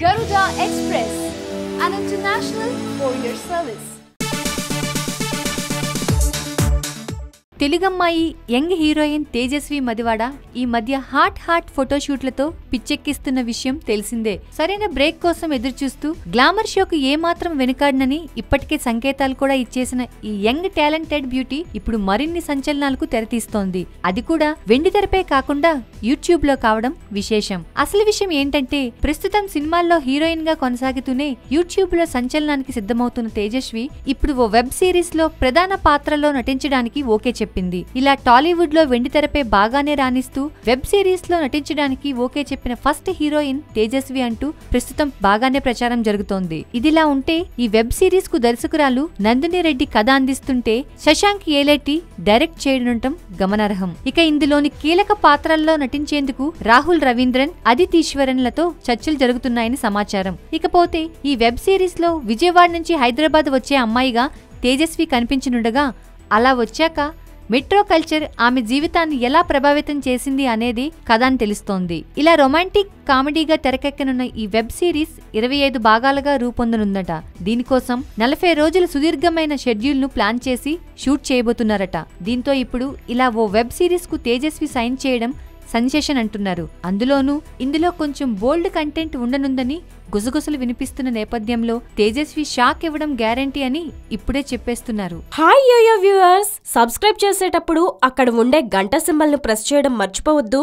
Garuda Express, an international courier service. తెలుగమ్మాయి young heroine Tejaswi Madivada ఈ మధ్య హాట్ ఫోటోషూట్లతో పిచ్చెక్కిస్తున్న విషయం తెలిసిందే. సరైన బ్రేక్ కోసం ఎదురుచూస్తూ గ్లామర్ షోకు ఏమాత్రం వెనుకాడనని ఇప్పటికే సంకేతాలు కూడా ఇచ్చేసిన ఈ యంగ్ టాలెంటెడ్ బ్యూటీ ఇప్పుడు మరిన్ని సంచలనాలకు తెరతీస్తోంది. అది కూడా వెండితెరపై కాకుండా యూట్యూబ్ లో కావడం విశేషం. అసలు విషయం ఏంటంటే ప్రస్తుతం సినిమాల్లో హీరోయిన్ గా కొనసాగుతూనే యూట్యూబ్ లో సంచలనానికి సిద్ధమవుతున్న తేజస్వి ఇప్పుడు ఓ వెబ్ సిరీస్ లో ప్రధాన పాత్రలో నటించడానికి ఓకే చెప్పింది. ఇలా టాలీవుడ్ లో వెండితెరపై బాగానే రాణిస్తూ వెబ్ సిరీస్ లో నటించడానికి ఓకే చెప్పిన ఫస్ట్ హీరోయిన్ తేజస్వి అంటూ ప్రస్తుతం బాగానే ప్రచారం జరుగుతోంది. ఇదిలా ఉంటే ఈ వెబ్ సిరీస్ కు దర్శకురాలు నందిని రెడ్డి కథ అందిస్తుంటే శశాంక్ ఏలేటి డైరెక్ట్ చేయనుండటం గమనార్హం. ఇక ఇందులోని కీలక పాత్రల్లో నటించేందుకు రాహుల్ రవీంద్రన్, అదితి ఈశ్వరన్లతో చర్చలు జరుగుతున్నాయని సమాచారం. ఇకపోతే ఈ వెబ్ సిరీస్ లో విజయవాడ నుంచి హైదరాబాద్ వచ్చే అమ్మాయిగా తేజస్వి కనిపించనుండగా అలా వచ్చాక మెట్రో కల్చర్ ఆమె జీవితాన్ని ఎలా ప్రభావితం చేసింది అనేది కథ అని తెలుస్తోంది. ఇలా రొమాంటిక్ కామెడీగా తెరకెక్కనున్న ఈ వెబ్ సిరీస్ 25 భాగాలుగా రూపొందనుందట. దీనికోసం 40 రోజుల సుదీర్ఘమైన షెడ్యూల్ ను ప్లాన్ చేసి షూట్ చేయబోతున్నారట. దీంతో ఇప్పుడు ఇలా ఓ వెబ్ సిరీస్ కు తేజస్వి సైన్ చేయడం సెన్సేషన్ అంటున్నారు. ఇందులో కొంచెం బోల్డ్ కంటెంట్ ఉండనుందని గుసగుసలు వినిపిస్తున్న నేపథ్యంలో తేజస్వి షాక్ ఇవ్వడం గ్యారంటీ అని ఇప్పుడే చెప్పేస్తున్నారు. హాయ్ యోయో వ్యూవర్స్, సబ్స్క్రైబ్ చేసేటప్పుడు అక్కడ ఉండే గంట సింబల్ ను ప్రెస్ చేయడం మర్చిపోవద్దు.